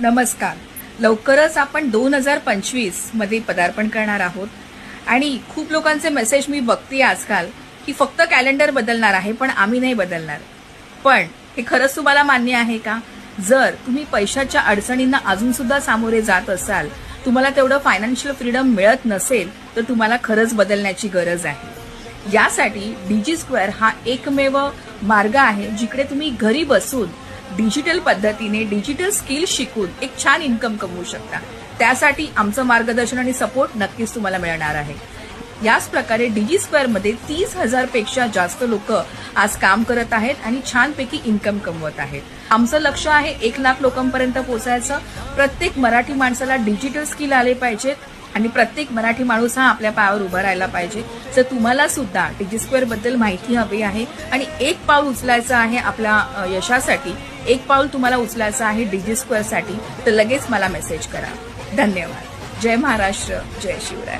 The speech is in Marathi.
नमस्कार. लवकरच आपण 2025 मध्ये पदार्पण करणार आहोत आणि खूप लोकांचे मेसेज मी बघते आजकाल की फक्त कॅलेंडर बदलणार आहे पण आम्ही नाही बदलणार. पण हे खरंच तुम्हाला मान्य आहे का? जर तुम्ही पैशाच्या अडचणींना अजून सुद्धा सामोरे जात असाल, तुम्हाला तेवढं फायनान्शियल फ्रीडम मिळत नसेल, तर तुम्हाला खरंच बदलण्याची गरज आहे. यासाठी डीजी स्क्वेअर हा एकमेव मार्ग आहे जिकडे तुम्ही घरी बसून डिजिटल पद्धतीने डिजिटल स्किल शिकून एक छान इन्कम कमवू शकता. त्यासाठी आमचं मार्गदर्शन आणि सपोर्ट नक्कीच तुम्हाला मिळणार आहे. याच प्रकारे डीजी स्क्वेअर मध्ये 30,000 पेक्षा जास्त लोक आज काम करत आहेत आणि छानपैकी इन्कम कमवत आहेत. आमचं लक्ष्य आहे 1 लाख लोकांपर्यंत पोहोचायचं. प्रत्येक मराठी माणसाला डिजिटल स्किल आले पाहिजेत आणि प्रत्येक मराठी माणूस हा आपल्या पायावर उभा राहायला पाहिजे. तर तुम्हाला सुद्धा डीजी स्क्वेअर बद्दल माहिती हवी आहे आणि एक पाऊल उचलायचं आहे आपल्या यशासाठी, एक पाऊल तुम्हाला उचलायचं आहे डीजी स्क्वेअर साठी, तर लगेच मला मेसेज करा. धन्यवाद. जय महाराष्ट्र, जय शिवराय.